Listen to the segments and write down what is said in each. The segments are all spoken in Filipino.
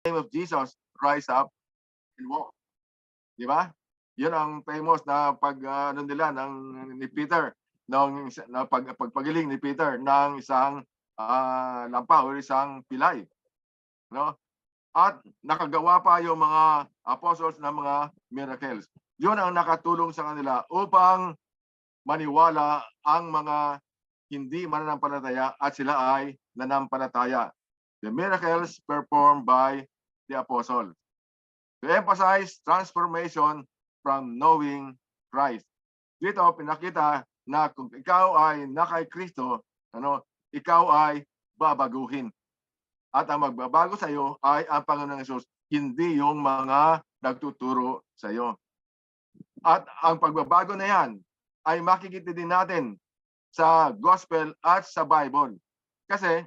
name of Jesus, rise up and walk. Di ba? Yun ang famous na ano nila ni Peter na pagpagaling ni Peter ng isang lampa o isang pilay, no? At nakagawa pa yung mga apostles ng mga miracles. Yun ang nakatulong sa kanila upang maniwala ang mga hindi mananampalataya at sila ay nanampalataya. The miracles performed by the apostles. To emphasize transformation from knowing Christ. Dito pinakita na kung ikaw ay nakay Kristo, ikaw ay babaguhin. At ang magbabago sa iyo ay ang Panginoong Hesus, hindi yung mga nagtuturo sa iyo. At ang pagbabago na yan ay makikita din natin sa gospel at sa Bible. Kasi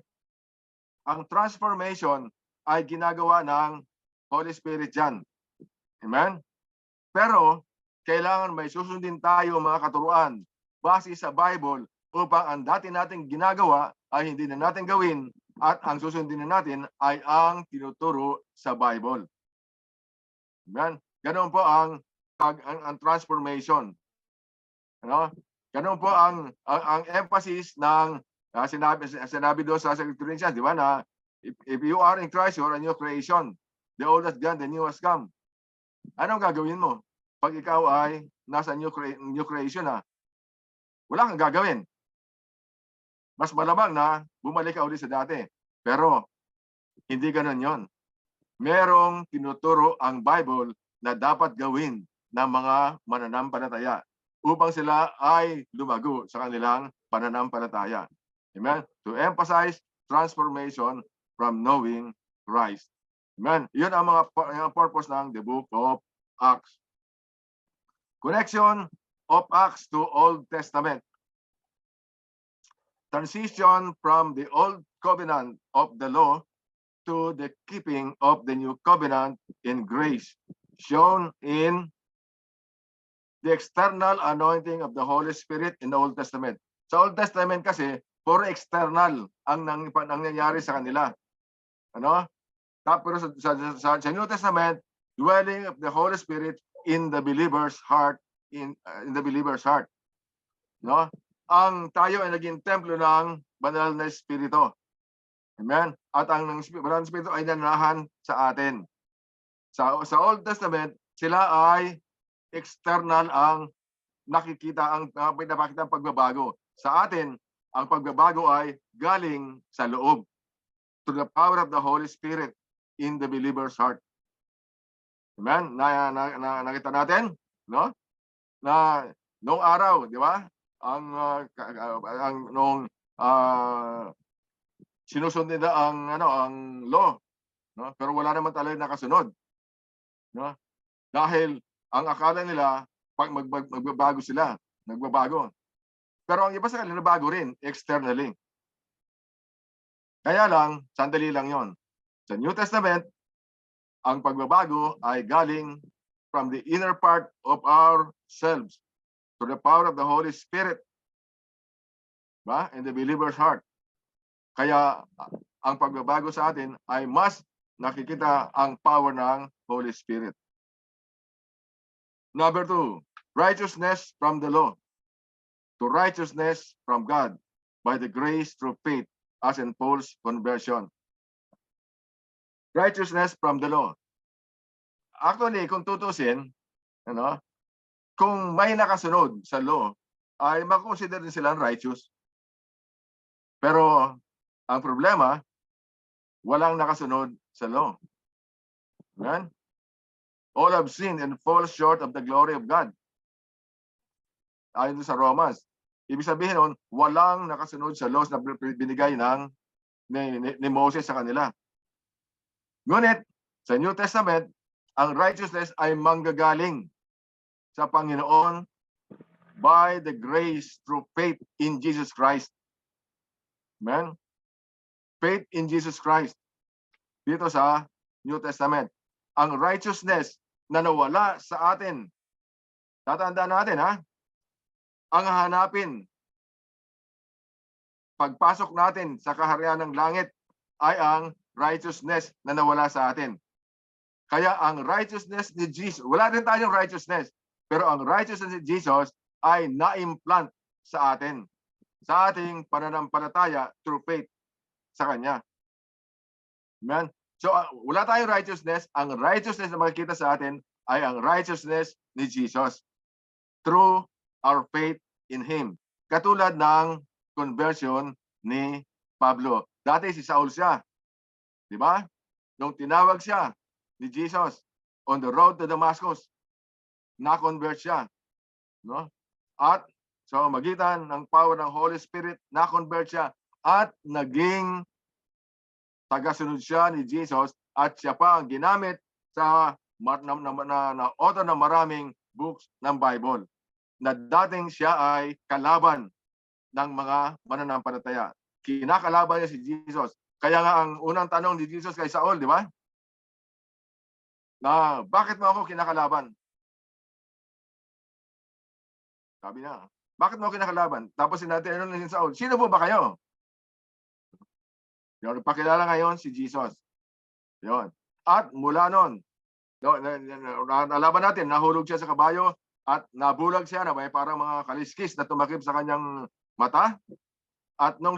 ang transformation ay ginagawa ng Holy Spirit yan. Amen? Pero kailangan may susundin tayo mga katuruan base sa Bible upang ang dati nating ginagawa ay hindi na natin gawin at ang susundin na natin ay ang tinuturo sa Bible. Amen? Ganun po ang transformation. Ganun po ang emphasis ng sinabi doon sa 2 Corinthians, di ba, na if you are in Christ, you are a new creation. The old has gone, the new has come. Anong gagawin mo pag ikaw ay nasa new creation na? Wala kang gagawin. Mas malamang na bumalik ka ulit sa dati. Pero hindi ganun yon. Merong tinuturo ang Bible na dapat gawin ng mga mananampalataya upang sila ay lumago sa kanilang pananampalataya. Amen? To emphasize transformation from knowing Christ. Amen? Yun ang mga purpose ng the book of Acts. Connection of Acts to Old Testament. Transition from the old covenant of the law to the keeping of the new covenant in grace, shown in the external anointing of the Holy Spirit in the Old Testament. Sa Old Testament kasi, puro external ang nangyayari sa kanila. Tapos sa New Testament, dwelling of the Holy Spirit in the believer's heart, in the believer's heart. Ang tayo ay naging templo ng banal na Espiritu. Amen? At ang banal na Espiritu ay nananahan sa atin. Sa Old Testament, sila ay external ang nakikita, ang pinapakita ang pagbabago. Sa atin, ang pagbabago ay galing sa loob. To the power of the Holy Spirit in the believer's heart. Amen? Nakita natin, no? Na noong araw, di ba? Nung sinusund nila ang law, no? Pero wala naman talaga nakasunod, no? Dahil ang akala nila pag magbabago sila, nagbabago. Pero ang iba sa kanila bago rin externally. Kaya lang, sandali lang 'yon. Sa New Testament, ang pagbabago ay galing from the inner part of ourselves to the power of the Holy Spirit, ba? In the believer's heart. Kaya ang pagbabago sa atin ay mas nakikita ang power ng Holy Spirit. Number 2, righteousness from the law to righteousness from God by the grace through faith, as in Paul's conversion. Righteousness from the law. Actually, kung tutusin, kung may nakasunod sa law, ay makonsider din silang righteous. Pero ang problema, walang nakasunod sa law. Amen? All have sinned and fall short of the glory of God. Ayon sa Romans. Ibig sabihin nun, walang nakasunod sa laws na binigay ni Moses sa kanila. Ngunit, sa New Testament, ang righteousness ay manggagaling sa Panginoon by the grace through faith in Jesus Christ. Amen? Faith in Jesus Christ. Dito sa New Testament. Ang righteousness na nawala sa atin. Tatandaan natin, ang hahanapin pagpasok natin sa kaharian ng langit ay ang righteousness na nawala sa atin. Kaya ang righteousness ni Jesus, wala din tayong righteousness, pero ang righteousness ni Jesus ay na-implant sa atin, sa ating pananampalataya through faith sa Kanya. Amen? So, wala tayong righteousness. Ang righteousness na makikita sa atin ay ang righteousness ni Jesus through our faith in Him. Katulad ng conversion ni Pablo. Dati si Saul siya. Di ba? Nung tinawag siya ni Jesus on the road to Damascus, na-convert siya. No? At sa magitan ng power ng Holy Spirit, na-convert siya at naging tagasunod siya ni Jesus at siya pa ang ginamit sa author ng maraming books ng Bible na dating siya ay kalaban ng mga mananampalataya. Kinakalaban niya si Jesus. Kaya nga ang unang tanong ni Jesus kay Saul, di ba? Na bakit mo ako kinakalaban? Sabi niya, bakit mo ako kinakalaban? Tapos sinabi ni Saul, sino po ba kayo? Yung pakilala ngayon si Jesus. Yun. At mula noon, nalaban natin, nahulog siya sa kabayo at nabulag siya na may parang mga kaliskis na tumakip sa kanyang mata. At nung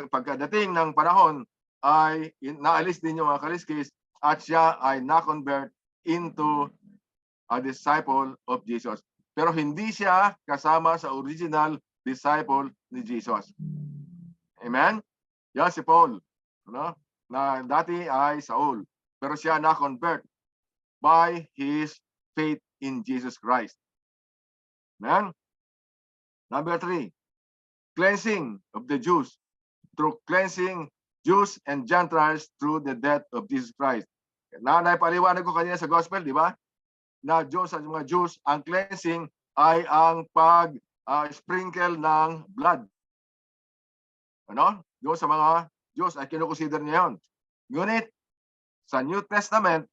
pagkadating ng panahon ay naalis din yung mga kaliskis at siya ay na-convert into a disciple of Jesus. Pero hindi siya kasama sa original disciple ni Jesus. Amen? Yan si Paul, no? Na dati ay Saul, pero siya na-convert by his faith in Jesus Christ. Amen? Number 3, cleansing of the Jews through cleansing Jews and Gentiles through the death of Jesus Christ. Naipaliwanag ko kanina sa gospel, di ba? Na Diyos sa mga Jews, ang cleansing ay ang pag-sprinkle ng blood. Ano? Doon sa mga Diyos ay kinukonsider niya yun. Ngunit sa New Testament,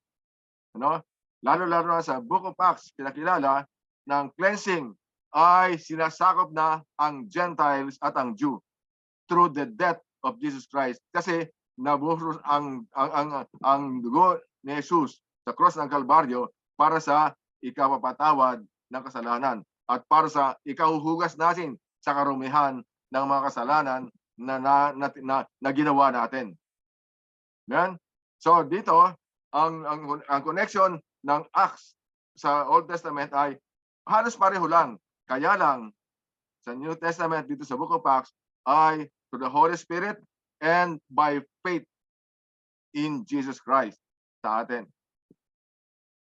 ano, lalo-lalo na sa Book of Acts, pinakilala ng cleansing ay sinasakop na ang Gentiles at ang Jew through the death of Jesus Christ. Kasi nabuhos ang dugo ni Jesus sa cross ng Kalbaryo para sa ikapapatawad ng kasalanan at para sa ikahuhugas natin sa karumihan ng mga kasalanan na ginawa natin. Yan. So dito ang connection ng Acts sa Old Testament ay halos pareho lang. Kaya lang sa New Testament dito sa Book of Acts ay through the Holy Spirit and by faith in Jesus Christ sa atin.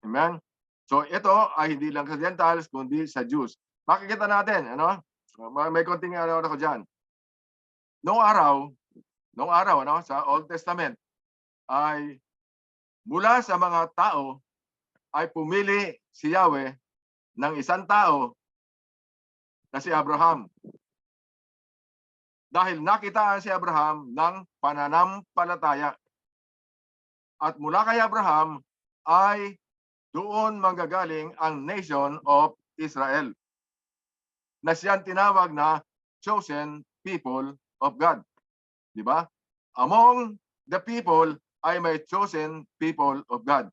Amen. So ito ay hindi lang sa Gentiles kundi sa Jews. Makikita natin, ano? May konting ano ako diyan. Noong araw ano, sa Old Testament ay mula sa mga tao ay pumili si Yahweh ng isang tao na si Abraham. Dahil nakitaan si Abraham ng pananampalataya. At mula kay Abraham ay doon manggagaling ang nation of Israel na siyang tinawag na chosen people of God. Di ba? Among the people ay may chosen people of God.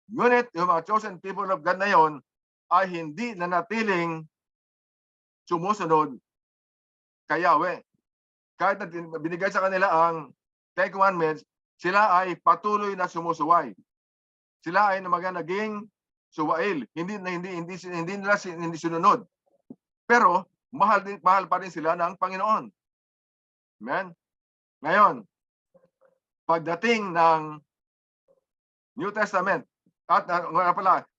Ngunit yung mga chosen people of God na yon ay hindi nanatiling sumusunod kay Yahweh. Kahit na binigay sa kanila ang Ten Commandments, sila ay patuloy na sumusuway. Sila ay naging suwail. Hindi sinunod. Pero mahal pa rin sila ng Panginoon. Amen? Ngayon, pagdating ng New Testament, at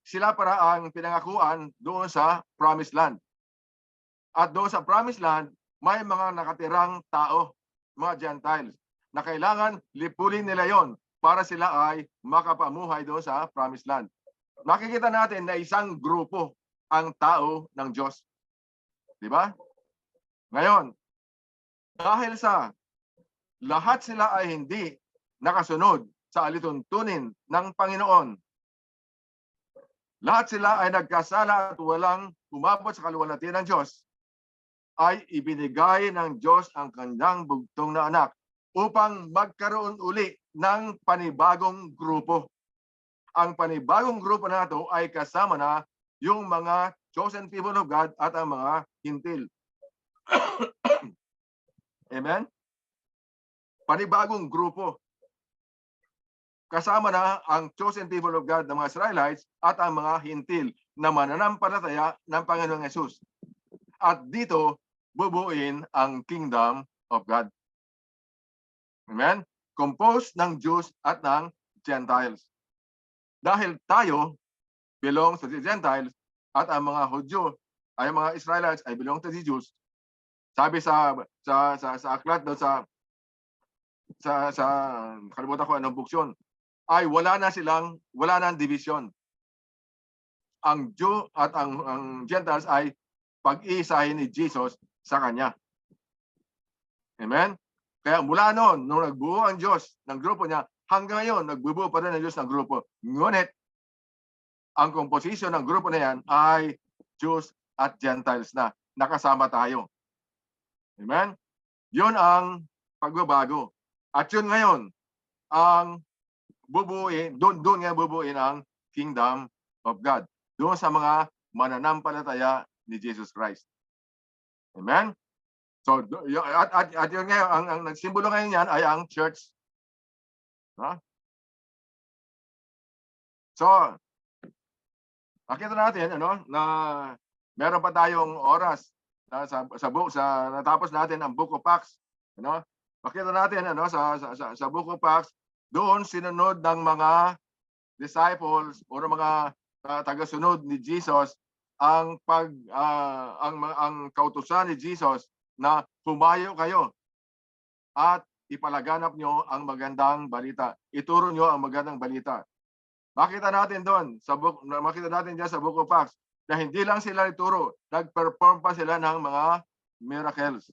sila para ang pinangakuan doon sa Promised Land. At doon sa Promised Land, may mga nakatirang tao, mga Gentiles, na kailangan lipulin nila yon para sila ay makapamuhay doon sa Promised Land. Makikita natin na isang grupo ang tao ng Diyos. Di ba? Ngayon, dahil sa lahat sila ay hindi nakasunod sa alituntunin ng Panginoon, lahat sila ay nagkasala at walang umabot sa kaluwalhatian ng Diyos, ay ibinigay ng Diyos ang kanyang bugtong na anak upang magkaroon uli ng panibagong grupo. Ang panibagong grupo na ito ay kasama na yung mga chosen people of God at ang mga hintil. Amen? Panibagong grupo. Kasama na ang chosen people of God ng mga Israelites at ang mga hintil na mananampalataya ng Panginoong Yesus. At dito, bubuin ang kingdom of God. Amen? Composed ng Jews at ng Gentiles. Dahil tayo belongs to the Gentiles at ang mga Hudyo ay mga Israelites ay belong to the Jews. Sabi sa aklat doon sa kalimutan ko anong book yun, ay wala nang division. Ang Jew at ang Gentiles ay pag-iisahin ni Jesus sa kanya. Amen? Kaya mula noon, nung nagbuo ang Diyos ng grupo niya, hanggang ngayon, nagbubuo pa rin ang Diyos ng grupo. Ngunit, ang komposisyon ng grupo na yan ay Jews at Gentiles na. Nakasama tayo. Amen? Yun ang pagbabago. At yun ngayon, ang doon nga bubuin ang kingdom of God. Doon sa mga mananampalataya ni Jesus Christ. Amen? So, at yun ngayon, ang nagsimbolo ngayon yan ay ang church. Huh? So, nakita natin na meron pa tayong oras natapos natin ang Book of Acts. Makita natin sa Book of Acts, doon sinunod ng mga disciples o mga tagasunod ni Jesus ang kautusan ni Jesus na humayo kayo at ipalaganap nyo ang magandang balita. Ituro nyo ang magandang balita. Makita natin doon makita natin diyan sa Book of Acts na hindi lang sila ituro, nag-perform pa sila ng mga miracles.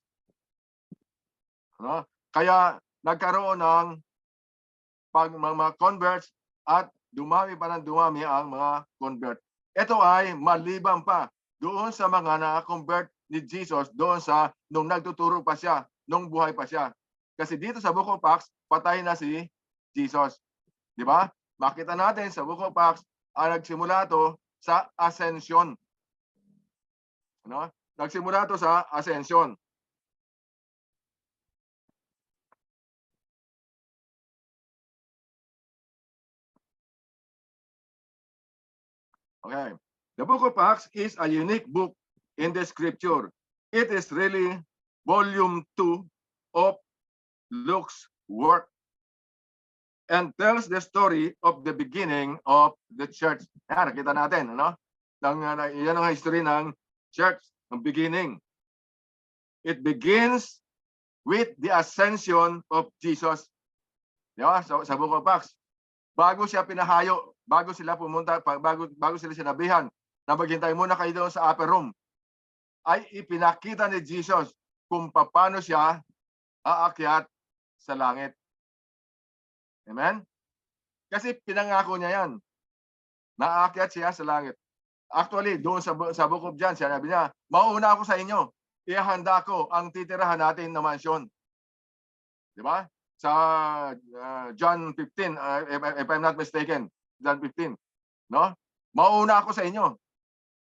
Kaya nagkaroon ng mga converts at dumami pa ng dumami ang mga convert. Ito ay maliban pa doon sa mga na-convert ni Jesus doon sa nung nagtuturo pa siya, nung buhay pa siya. Kasi dito sa Book of Acts, patay na si Jesus. Di ba? Makita natin sa Book of Acts, nagsimula ito sa ascension. Nagsimula ito sa ascension. Okay. The Book of Acts is a unique book in the scripture. It is really volume 2 of Luke's work and tells the story of the beginning of the church. Yan, nakita natin, yan ang history ng church, ng beginning. It begins with the ascension of Jesus. Diba? Sa Book of Acts. Bago siya pinahayo, bago sila pumunta, bago sila sinabihan na maghintay muna kayo doon sa upper room, ay ipinakita ni Jesus kung paano siya aakyat sa langit. Amen? Kasi pinangako niya yan. Naakyat siya sa langit. Actually, doon sa Book of John, sinabi niya, mauuna ako sa inyo. Ihanda ko ang titirahan natin na mansyon. Di ba? Sa John 15, if I'm not mistaken, John 15. Mauuna ako sa inyo.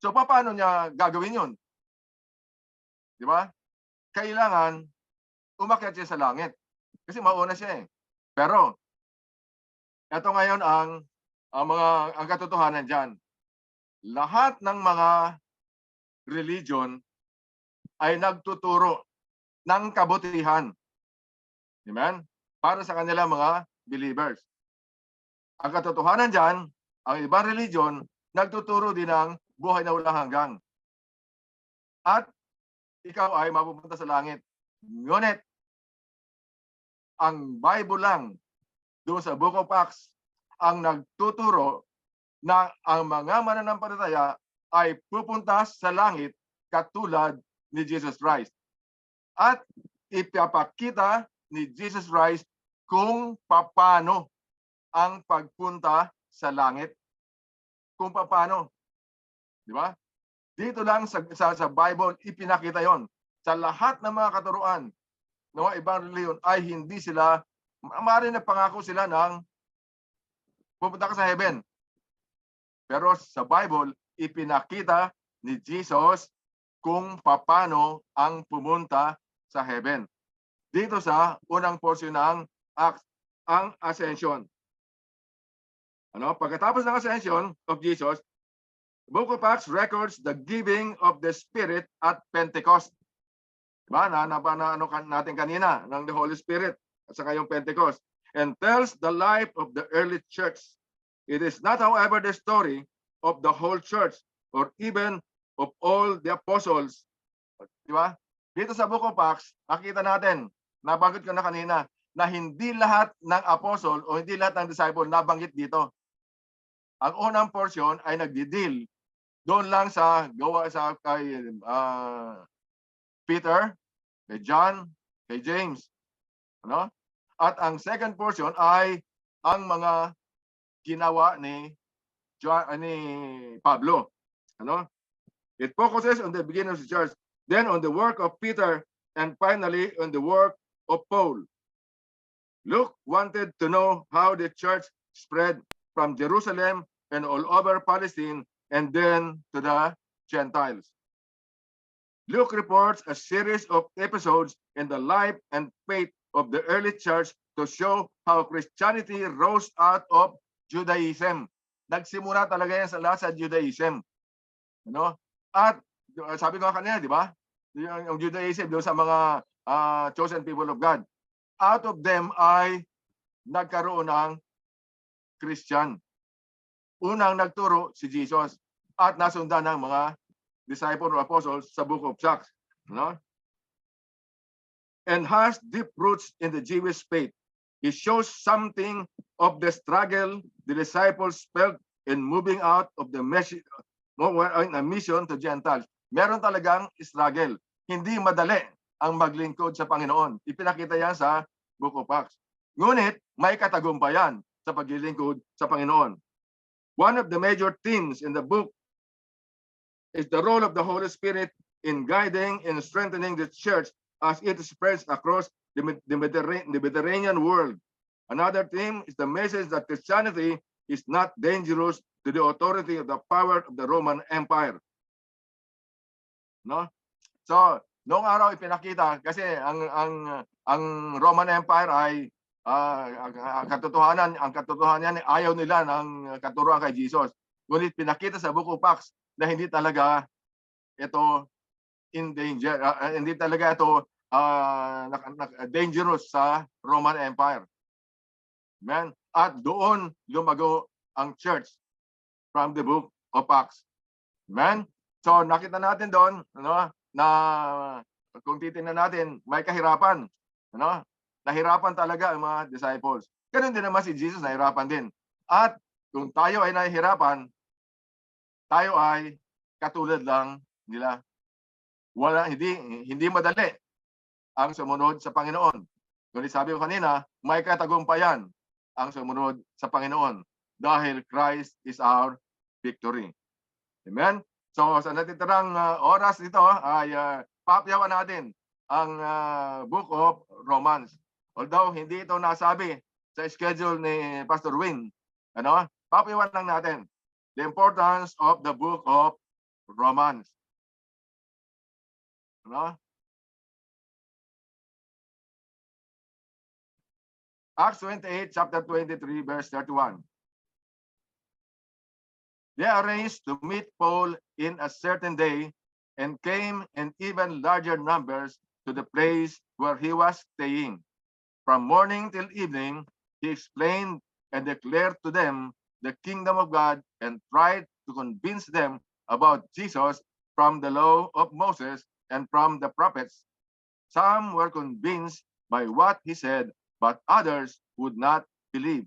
So, paano niya gagawin yun? Di ba? Kailangan umakyat siya sa langit. Kasi mauna siya eh. Pero, ito ngayon ang katotohanan dyan. Lahat ng mga religion ay nagtuturo ng kabutihan. Amen? Para sa kanila mga believers. Ang katotohanan dyan, ang ibang religion, nagtuturo din ng buhay na walang hanggang. At ikaw ay mapupunta sa langit. Ngunit, ang Bible lang, doon sa Book of Acts, ang nagtuturo na ang mga mananampalataya ay pupunta sa langit katulad ni Jesus Christ. At ipapakita ni Jesus Christ kung paano ang pagpunta sa langit. Kung paano. Di ba? Dito lang sa Bible, ipinakita yon. Sa lahat ng mga katuruan ng mga ibang reliyon ay hindi sila, maaaring nagpangako sila ng pupunta ka sa heaven. Pero sa Bible, ipinakita ni Jesus kung paano ang pumunta sa heaven. Dito sa unang portion ng Acts, ang ascension. Pagkatapos ng ascension of Jesus, the Book of Acts records the giving of the Spirit at Pentecost. Diba? Natin kanina ng the Holy Spirit at saka yung Pentecost. And tells the life of the early church. It is not, however, the story of the whole church or even of all the apostles. Diba? Dito sa Book of Acts, nakita natin, nabanggit ko na kanina, na hindi lahat ng apostle o hindi lahat ng disciple nabanggit dito. Ang unang portion ay nagdi-deal doon lang sa gawa sa kay Peter, kay John, kay James. At ang second portion ay ang mga ginawa ni Pablo. It focuses on the beginning of the church, then on the work of Peter, and finally on the work of Paul. Luke wanted to know how the church spread from Jerusalem and all over Palestine and then to the Gentiles. Luke reports a series of episodes in the life and faith of the early church to show how Christianity rose out of Judaism. Nagsimula talaga yan sa lahat sa Judaism. At sabi ko kanina, di ba? Yung Judaism doon sa mga chosen people of God. Out of them ay nagkaroon ng Christian. Unang nagturo si Jesus at nasundan ng mga disciple or apostles sa Book of Acts. And has deep roots in the Jewish faith. It shows something of the struggle the disciples felt in moving out of the mission to Gentiles. Meron talagang struggle. Hindi madali ang maglingkod sa Panginoon. Ipinakita yan sa Book of Acts. Ngunit may katagumpayan sa paglilingkod sa Panginoon. One of the major themes in the book is the role of the Holy Spirit in guiding and strengthening the church as it spreads across the Mediterranean world. Another theme is the message that Christianity is not dangerous to the authority of the power of the Roman Empire. So, noong araw ipinakita kasi ang Roman Empire ay ang katotohanan ayaw nila ng katuruan kay Jesus. Ngunit pinakita sa Book of Acts na hindi talaga ito in danger, hindi talaga ito dangerous sa Roman Empire. Amen. At doon lumago ang church from the Book of Acts. Amen. So nakita natin doon na kung titingnan natin may kahirapan. Nahirapan talaga ang mga disciples. Ganun din naman si Jesus, nahirapan din. At kung tayo ay nahihirapan, tayo ay katulad lang nila. Hindi madali ang sumunod sa Panginoon. Ngunit sabi ko kanina, may katagumpayan ang sumunod sa Panginoon dahil Christ is our victory. Amen? So sa natitirang oras dito ay papyawan natin ang Book of Romans. Although hindi ito nasabi sa schedule ni Pastor Win, papyawan lang natin the importance of the Book of Romans. Acts 28, chapter 23, verse 31. They arranged to meet Paul in a certain day and came in even larger numbers to the place where he was staying. From morning till evening, he explained and declared to them the kingdom of God and tried to convince them about Jesus from the law of Moses and from the prophets. Some were convinced by what he said, but others would not believe.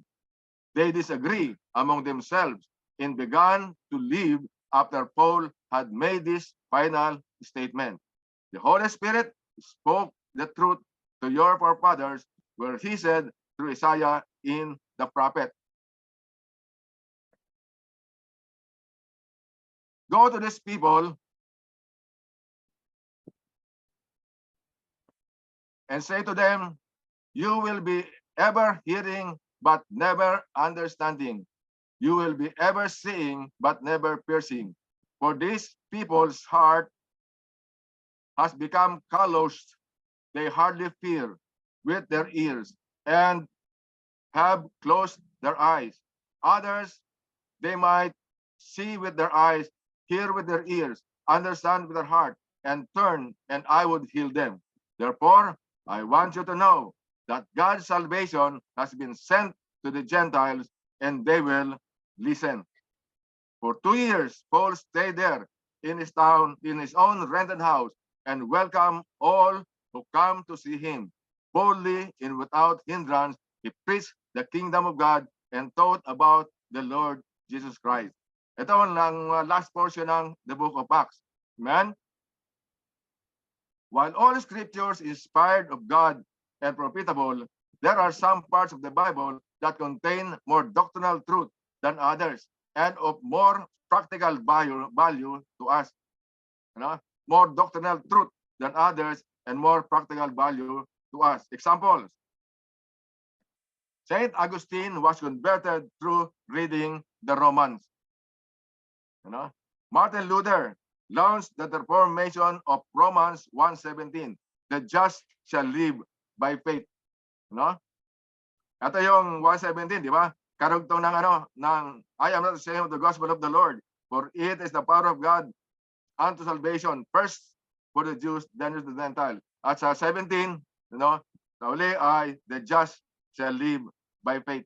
They disagreed among themselves and began to leave after Paul had made this final statement. The Holy Spirit spoke the truth to your forefathers, where he said through Isaiah in the prophet. Go to these people and say to them, you will be ever hearing but never understanding. you will be ever seeing but never piercing. For this people's heart has become calloused. They hardly fear with their ears and have closed their eyes. Others, they might see with their eyes, hear with their ears, understand with their heart, and turn, and I would heal them. Therefore, I want you to know that God's salvation has been sent to the Gentiles, and they will listen. For 2 years, Paul stayed there in his town, in his own rented house, and welcomed all who come to see him. Boldly and without hindrance, he preached the kingdom of God and taught about the Lord Jesus Christ. Ito ang last portion ng the book of Acts. Amen? While all scriptures inspired of God and profitable, there are some parts of the Bible that contain more doctrinal truth than others and of more practical value to us. You know? More doctrinal truth than others and more practical value to us. Examples. Saint Augustine was converted through reading the Romans. You know? Martin Luther launched the Reformation of Romans 1:17. The just shall live by faith. You know? Ito yung 1:17, di ba? Karugtong ng I am not ashamed of the gospel of the Lord, for it is the power of God unto salvation, first for the Jews, then to the Gentile. At sa 17, sa uli ay the just shall live by faith.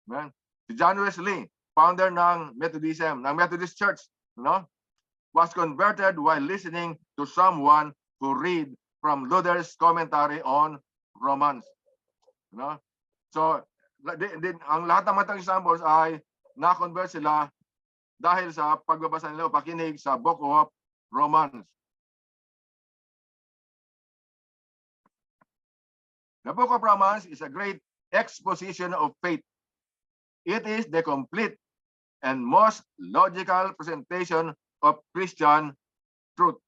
Amen? Si John Wesley, founder ng Methodism, ng Methodist Church, was converted while listening to someone who read from Luther's commentary on Romans. So, ang lahat ng matang examples ay na-convert sila dahil sa pagbabasa nila o pakinig sa Book of Romans. The Book of Romans is a great exposition of faith. It is the complete and most logical presentation of Christian truth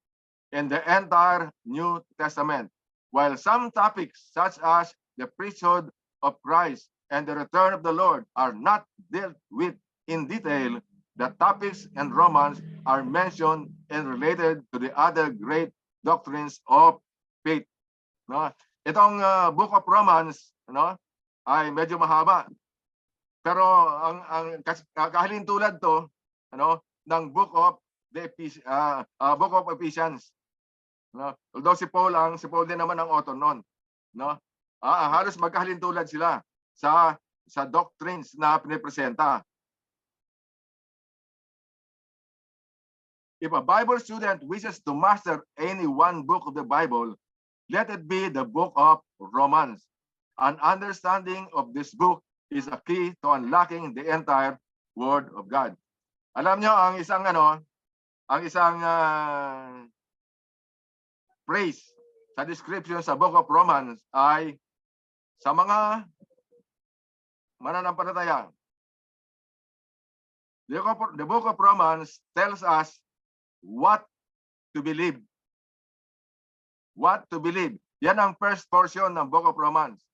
in the entire New Testament. While some topics such as the priesthood of Christ and the return of the Lord are not dealt with in detail, the topics in Romans are mentioned and related to the other great doctrines of faith. Itong Book of Romans ay medyo mahaba. Pero ang kahalintulad to ng Book of Ephesians. Although si Paul din naman ang author noon. Halos magkahalintulad sila sa doctrines na pinipresenta. If a Bible student wishes to master any one book of the Bible, let it be the Book of Romans. An understanding of this book is a key to unlocking the entire Word of God. Alam nyo, ang isang phrase sa description sa Book of Romans ay sa mga mananampalataya. The Book of Romans tells us what to believe. What to believe. Yan ang first portion ng Book of Romans.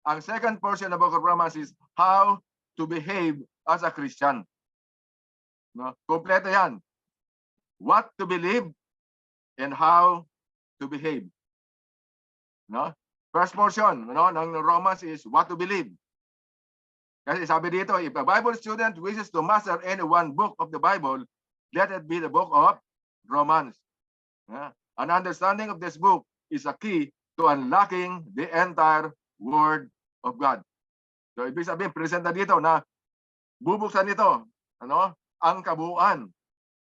Ang second portion ng Book of Romans is how to behave as a Christian. Kompleto yan. What to believe and how to behave. First portion ng Romans is what to believe. Kasi sabi dito, if a Bible student wishes to master any one book of the Bible, let it be the Book of Romans. An understanding of this book is a key to unlocking the entire Word of God. So, ibig sabihin, presenta dito na bubuksan nito ang kabuuan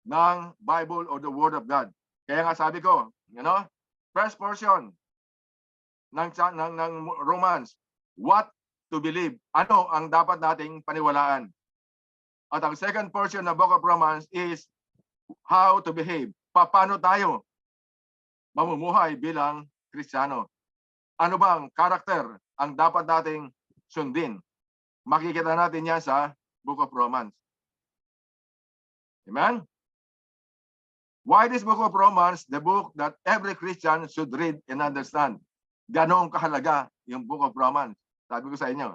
ng Bible or the Word of God. Kaya nga sabi ko, first portion ng Romans, what to believe. Ano ang dapat nating paniwalaan? At ang second portion ng Book of Romans is how to behave. Paano tayo mamumuhay bilang Kristiyano? Ano bang karakter ang dapat nating sundin? Makikita natin yan sa Book of Romans. Amen? Why this Book of Romans, the book that every Christian should read and understand? Ganoong kahalaga yung Book of Romans? Sabi ko sa inyo,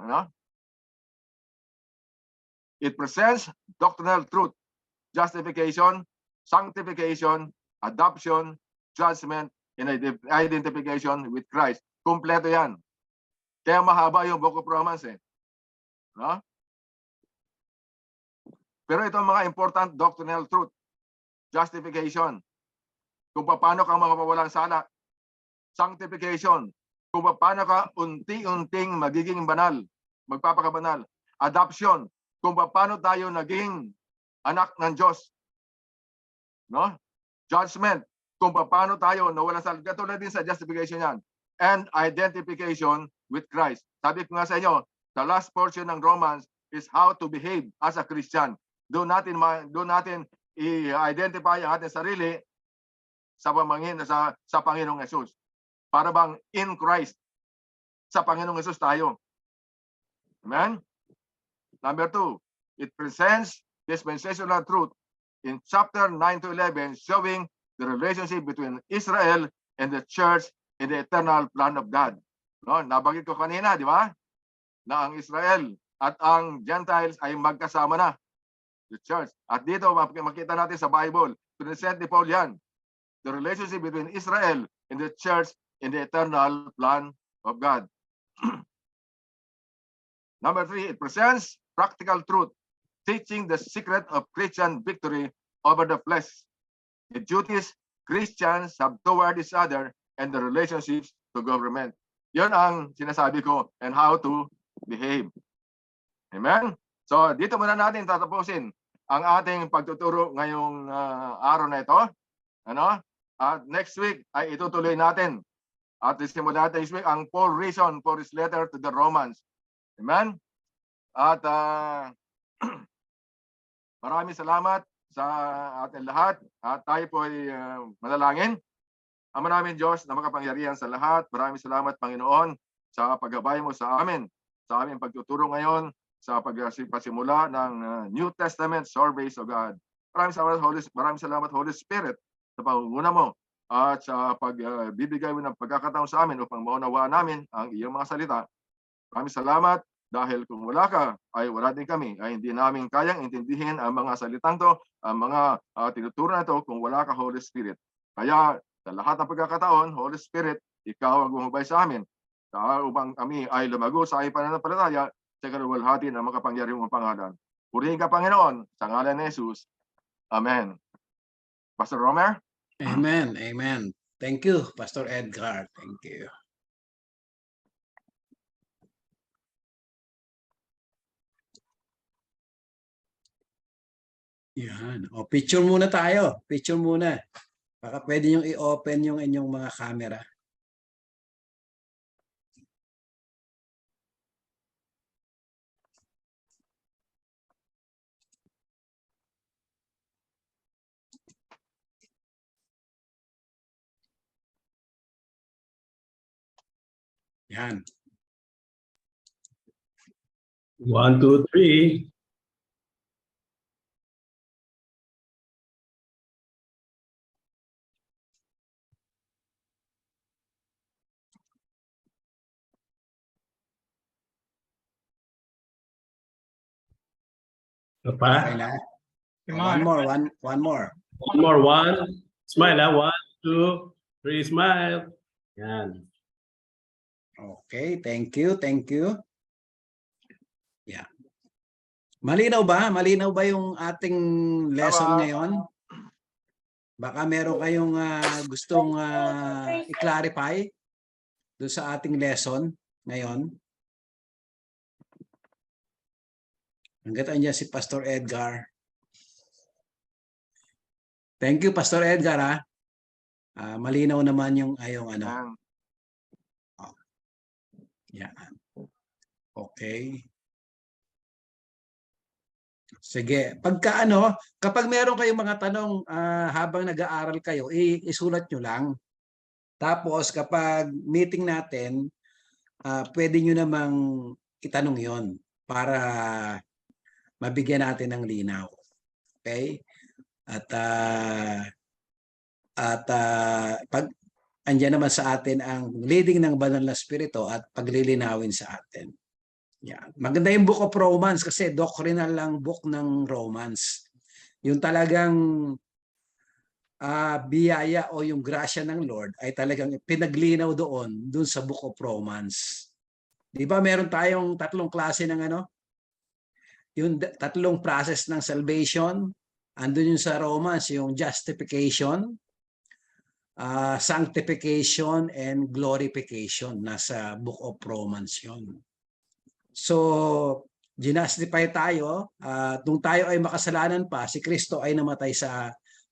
It presents doctrinal truth, justification, sanctification, adoption, judgment, and identification with Christ. Kumpleto yan. Kaya mahaba yung Book of Romans eh. No? Pero ito ang mga important doctrinal truth. Justification, kung paano ka makapawalang sala. Sanctification, kung paano ka unti-unting magiging banal, magpapakabanal. Adoption, kung paano tayo naging anak ng Diyos. No? Judgment, kung paano tayo nawalan sala. Katulad din sa justification yan. And identification with Christ. Sabi ko nga sa inyo, the last portion ng Romans is how to behave as a Christian. Doon natin i-identify ang ating sarili sa Panginoong Hesus. Para bang in Christ, sa Panginoong Hesus tayo. Amen? Number 2, it presents dispensational truth in chapter 9 to 11, showing the relationship between Israel and the church in the eternal plan of God. No, nabanggit ko kanina, di ba? Na ang Israel at ang Gentiles ay magkasama na. The church. At dito, makita natin sa Bible, present ni Paul yan. The relationship between Israel and the church in the eternal plan of God. Number 3, it presents practical truth, teaching the secret of Christian victory over the flesh, the duties Christians have toward each other, and the relationships to government. Yan ang sinasabi ko, and how to behave. Amen? So, dito muna natin tatapusin ang ating pagtuturo ngayong araw na ito. Ano? At next week ay itutuloy natin. At isimula natin next week ang Paul reason for his letter to the Romans. Amen? At maraming salamat sa ating lahat. At tayo po ay manalangin. Ama namin Diyos na makapangyarihan sa lahat. Maraming salamat Panginoon sa paggabay mo sa amin. Sa aming pagtuturo ngayon sa pagsimula ng New Testament surveys of God. Maraming salamat Holy Spirit sa pangunguna mo at sa pagbibigay mo ng pagkakataon sa amin upang maunawaan namin ang iyong mga salita. Maraming salamat dahil kung wala ka ay wala din kami, ay hindi namin kayang intindihin ang mga salitang to, ang mga tinuturo na ito kung wala ka Holy Spirit. Kaya sa lahat ng pagkakataon, Holy Spirit, ikaw ang gumabay sa amin upang kami ay lumago sa iyong pananampalataya sa kaluwalhati ng makapangyarihang mong pangalan. Purihin ka, Panginoon, sa ngalan ni Jesus. Amen. Pastor Romer? Amen. Amen. Thank you, Pastor Edgar. Thank you. Yan. O, picture muna tayo. Picture muna. Baka pwede nyo i-open yung inyong mga camera. Yan. 1, 2, 3. Okay Pa? na? One more. One more. One more. 1. Smile, ha? 1, 2, 3. Smile. Yan. Okay. Thank you. Thank you. Yeah. Malinaw ba? Malinaw ba yung ating lesson ngayon? Baka meron kayong gustong i-clarify doon sa ating lesson ngayon. Hanggat andyan si Pastor Edgar. Thank you, Pastor Edgar. Malinaw naman yung ano. Oh. Yeah. Okay. Sige. Kapag meron kayong mga tanong habang nag-aaral kayo, isulat nyo lang. Tapos kapag meeting natin, pwede nyo namang itanong yon para mabigyan natin ng linaw. Okay? At pag andyan naman sa atin ang leading ng banal na spirito at paglilinawin sa atin. Yeah. Maganda yung Book of Romans kasi doctrinal lang book ng Romans. Yung talagang biyaya o yung grasya ng Lord ay talagang pinaglinaw doon sa Book of Romans. Di ba meron tayong tatlong klase ng yung tatlong process ng salvation. Andun yung sa Romans, yung justification, sanctification, and glorification. Nasa Book of Romans yun. So, ginastify tayo. Nung tayo ay makasalanan pa, si Kristo ay namatay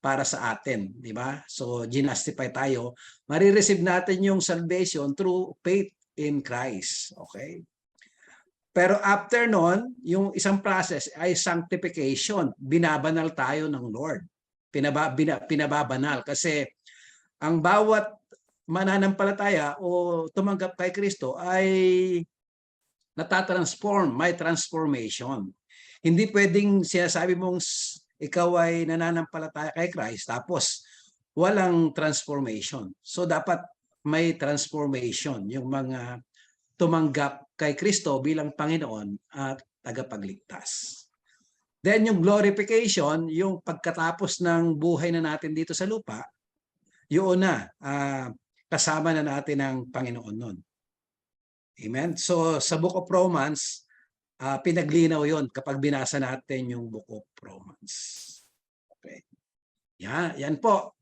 para sa atin, di ba? So, ginastify tayo. Marireceive natin yung salvation through faith in Christ. Okay? Pero after nun, yung isang process ay sanctification. Binabanal tayo ng Lord. Pinababanal. Kasi ang bawat mananampalataya o tumanggap kay Kristo ay natatransform, may transformation. Hindi pwedeng sinasabi mong ikaw ay nananampalataya kay Christ tapos walang transformation. So dapat may transformation yung mga tumanggap kay Kristo bilang Panginoon at tagapagligtas. Then yung glorification, yung pagkatapos ng buhay na natin dito sa lupa, yun na, kasama na natin ang Panginoon nun. Amen? So sa Book of Romans, pinaglinaw yon kapag binasa natin yung Book of Romans. Okay. Yan po.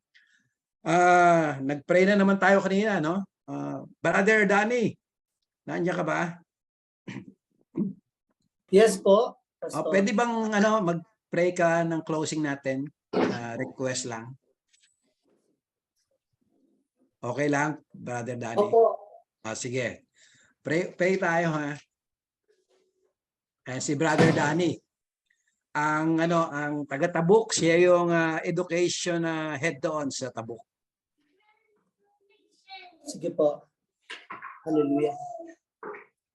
Nag-pray na naman tayo kanina, no? Brother Danny, nandiyan ka ba? Yes po, Pastor. Pwede bang mag-pray ka ng closing natin? Request lang. Okay lang, Brother Danny? Opo. Sige. Pray tayo, ha? Si Brother Danny. Ang taga Tabuk, siya yung education head doon sa Tabuk. Sige po. Hallelujah.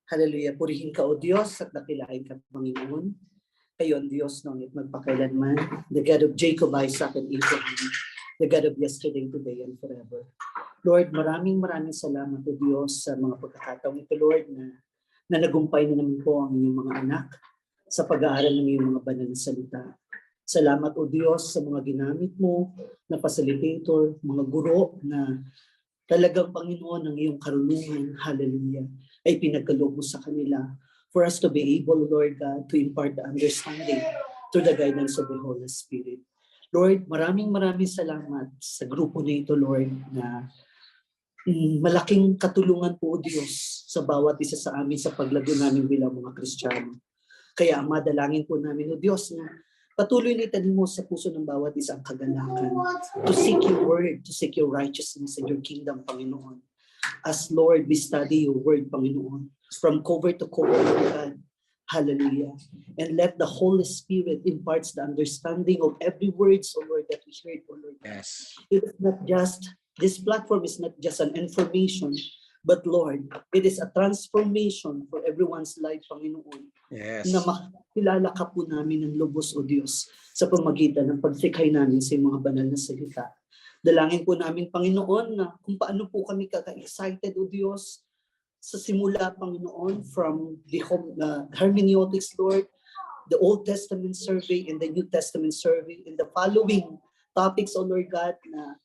Hallelujah. Purihin ka, O Diyos, at nakilain ka, Panginoon. Kayo ang Diyos nung magpakailanman. The God of Jacob, Isaac, and Abraham. The God of yesterday, today, and forever. Lord, maraming salamat, O Diyos, sa mga pagkakataong ito, Lord, na nagumpay na naman po ang inyong mga anak sa pag-aaral ng iyong mga banal na salita. Salamat, O Diyos, sa mga ginamit mo na facilitator, mga guro na talagang, Panginoon, ang iyong karunungan, hallelujah, ay pinagkaloob mo sa kanila for us to be able, Lord God, to impart the understanding through the guidance of the Holy Spirit. Lord, maraming salamat sa grupo na ito, Lord, na malaking katulungan po, O Diyos, sa bawat isa sa amin sa paglago namin bilang mga Kristiyano. Kaya ang madalangin po namin, O Diyos, na patuloy na itanim mo sa puso ng bawat isang kagalakan to seek your word, to seek your righteousness and your kingdom, Panginoon. As Lord, we study your word, Panginoon, from cover to cover, God. Hallelujah. And let the Holy Spirit imparts the understanding of every word, O Lord, that we heard, O Lord. Yes. It is not just, this platform is not just an information, but Lord, it is a transformation for everyone's life, Panginoon. Yes. Na makilala ka po namin ng lubos, O Diyos, sa pamagitan ng pagsikay namin sa mga banal na salita. Dalangin po namin, Panginoon, na kung paano po kami kaka-excited, O Diyos, sa simula, Panginoon, from the hermeneutics, Lord, the Old Testament survey and the New Testament survey, and the following topics, O Lord God, na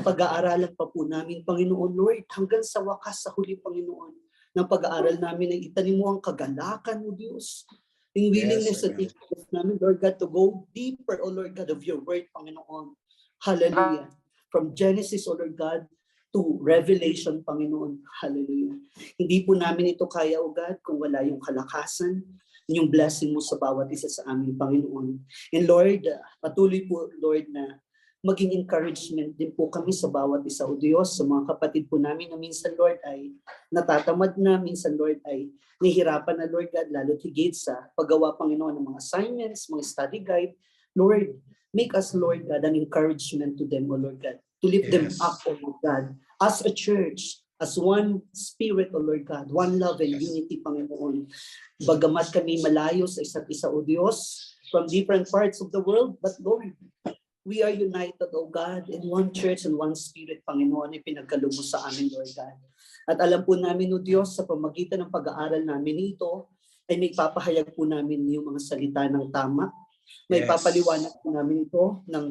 pag-aaralan pa po namin, Panginoon, Lord, hanggang sa wakas sa huli, Panginoon, ng pag-aaral namin ay itanim mo ang kagalakan, O Diyos. Yung willingness at interest namin, Lord God, to go deeper, O Lord God, of your word, Panginoon. Hallelujah. From Genesis, O Lord God, to Revelation, Panginoon. Hallelujah. Hindi po namin ito kaya, O God, kung wala yung kalakasan, yung blessing mo sa bawat isa sa amin, Panginoon. And Lord, patuloy po, Lord, na maging encouragement din po kami sa bawat isa, O Diyos, sa mga kapatid po namin na minsan, Lord, ay natatamad na, minsan, Lord, ay nahihirapan na, Lord God, lalo higit sa paggawa, Panginoon, ng mga assignments, mga study guide. Lord, make us, Lord God, an encouragement to them, O Lord God, to lift them up, O Lord God, as a church, as one spirit, O Lord God, one love and unity, Panginoon. Bagamat kami malayo sa isa't isa, O Diyos, from different parts of the world, but Lord, we are united, O God, in one church and one spirit, Panginoon, ipinagkaloob mo sa amin, Lord God. At alam po namin, O Diyos, sa pamagitan ng pag-aaral namin ito, ay may papahayag po namin yung mga salita ng tama. May Yes. papaliwanag po namin ito ng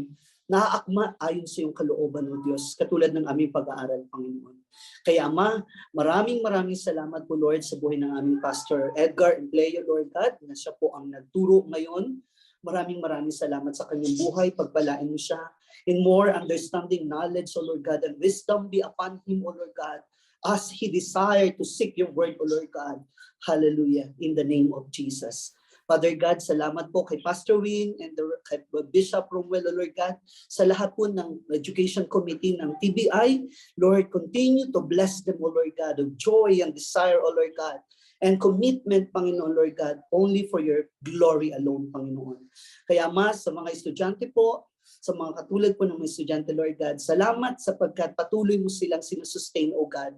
naaakma ayon sa iyong kalooban, O Diyos, katulad ng aming pag-aaral, Panginoon. Kaya Ama, maraming salamat po, Lord, sa buhay ng aming Pastor Edgar Empleo, Lord God, na siya po ang nagturo ngayon. Maraming salamat sa kanyang buhay. Pagpalain mo siya in more understanding, knowledge, O Lord God, and wisdom be upon him, O Lord God, as he desired to seek your word, O Lord God. Hallelujah. In the name of Jesus. Father God, salamat po kay Pastor Win and kay Bishop Romwell, O Lord God, sa lahat po ng Education Committee ng TBI. Lord, continue to bless them, O Lord God, of joy and desire, O Lord God, and commitment, Panginoon, Lord God, only for your glory alone, Panginoon. Kaya Ama, sa mga estudyante po, sa mga katulad po ng mga estudyante, Lord God, salamat sapagkat patuloy mo silang sinusustain, O God.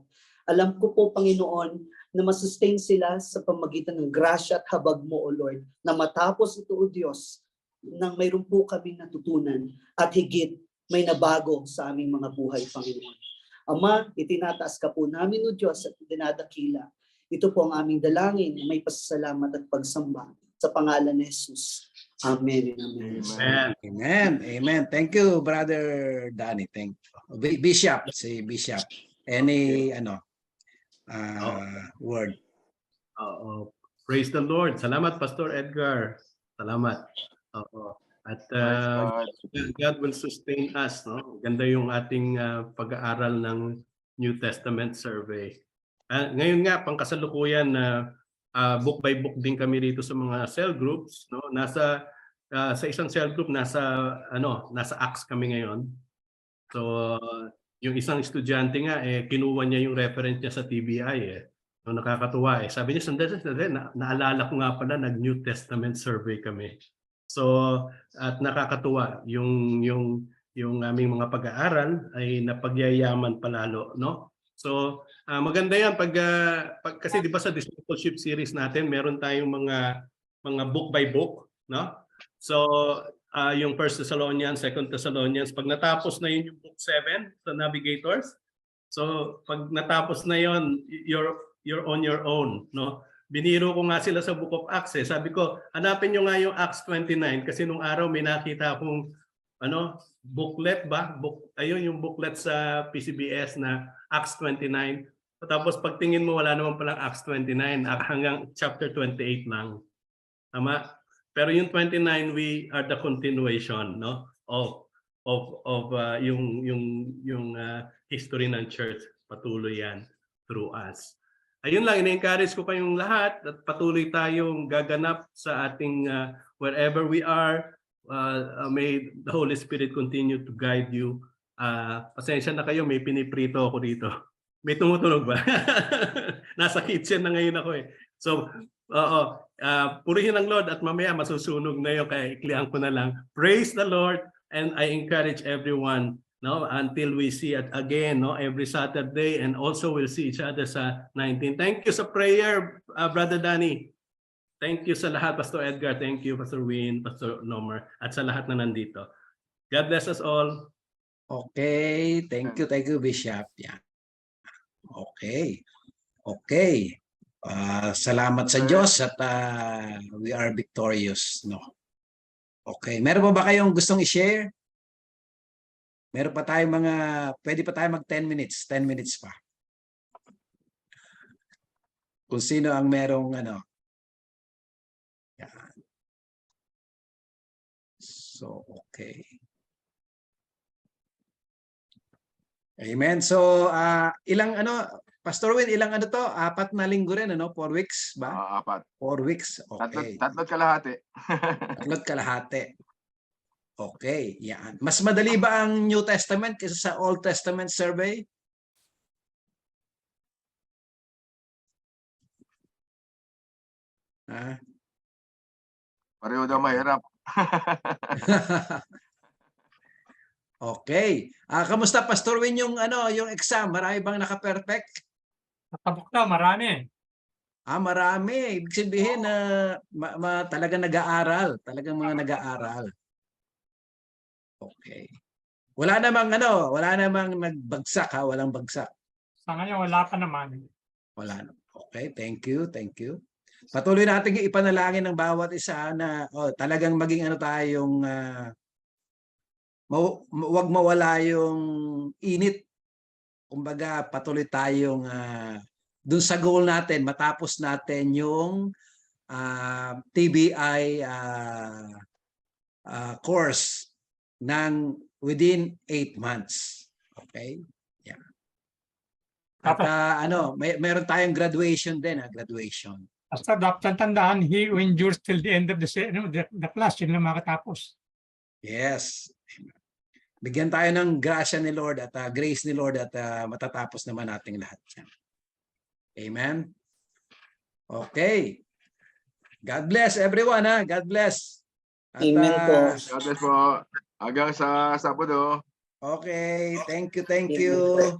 Alam ko po, Panginoon, na masustain sila sa pamagitan ng grasya at habag mo, O Lord, na matapos ito, O Diyos, nang mayroon po kaming natutunan at higit may nabago sa aming mga buhay, Panginoon. Ama, itinataas ka po namin, O Diyos, at dinadakila. Ito po ang aming dalangin na may pasasalamat at pagsamba sa pangalan ni Jesus. Amen and amen. Amen. Amen. Amen. Thank you, Brother Danny. Thank you. Bishop, si Bishop. Any word? Praise the Lord. Salamat, Pastor Edgar. Salamat. Oo. At God will sustain us. No? Ganda yung ating pag-aaral ng New Testament survey. Ngayon nga, pangkasalukuyan na book by book din kami rito sa mga cell groups. No? Nasa sa isang cell group, nasa Acts kami ngayon. So, yung isang estudyante nga, kinuha niya yung reference niya sa TBI. No, nakakatuwa. Sabi niya, sandali, naalala ko nga pala, nag-New Testament survey kami. So, at nakakatuwa, yung aming mga pag-aaral ay napagyayaman palalo. No? So, maganda yan. Kasi di ba sa discipleship series natin, meron tayong mga book by book. No? So, yung 1 Thessalonians, 2 Thessalonians, pag natapos na yun yung book 7 sa Navigators, so pag natapos na yun, you're on your own, no? Biniro ko nga sila sa Book of Acts. Sabi ko, hanapin nyo nga yung Acts 29 kasi nung araw may nakita akong booklet ba? Ayun yung booklet sa PCBS na Acts 29. Tapos pagtingin mo wala naman palang Acts 29 hanggang chapter 28 lang. Tama? Pero yung 29, we are the continuation, no, of yung history ng church. Patuloy yan through us. Ayun lang, ina-encourage ko kayong lahat at patuloy tayong gaganap sa ating wherever we are. May the Holy Spirit continue to guide you. Pasensya na kayo, may piniprito ako dito. May tumutunog ba? Nasa kitchen na ngayon ako . So, purihin ang Lord at mamaya masusunog na yun, kaya iklihan ko na lang. Praise the Lord, and I encourage everyone, no, until we see it again, no, every Saturday, and also we'll see each other sa 19. Thank you sa prayer, Brother Danny. Thank you sa lahat, Pastor Edgar. Thank you, Pastor Win, Pastor Nomer, at sa lahat na nandito. God bless us all. Okay, thank you, Bishop. Yeah. Okay. Salamat sa Diyos at we are victorious, no. Okay, meron pa ba kayong gustong i-share? Meron pa tayong pwede pa tayo mag 10 minutes, 10 minutes pa. Kung sino ang merong Yan. So, okay. Amen. So, ilang Pastor Win, ilang to? 4 na linggo rin, 4 weeks ba? 4. 4 weeks. Okay. Tatlo't kalahati. Tatlo't kalahati. Okay, yan. Mas madali ba ang New Testament kaysa sa Old Testament survey? Pareho daw mahirap. Okay. Kamusta, Pastor Win, yung exam? Marami bang naka-perfect? Nakabuk na, marami. Marami. Ibig sabihin na talagang nag-aaral. Talagang mga nag-aaral. Okay. Wala namang nagbagsak, walang bagsak. Sa ngayon, wala pa naman. Wala na. Okay, thank you, thank you. Patuloy natin ipanalangin ng bawat isa na talagang maging ano tayong wag mawala yung init. Kumbaga patuloy tayong dun sa goal natin, matapos natin yung TBI course ng within 8 months. Okay? Yeah. At meron tayong graduation din, graduation. Basta dapat tandaan, he who endures till the end of the class, yun lang makatapos. Yes. Bigyan tayo ng grasya ni Lord at grace ni Lord at matatapos naman nating lahat. Amen. Okay. God bless everyone, ha. God bless. At, Amen po. God bless po. Hanggang sa Sabado. Okay. Thank you. Thank Amen you.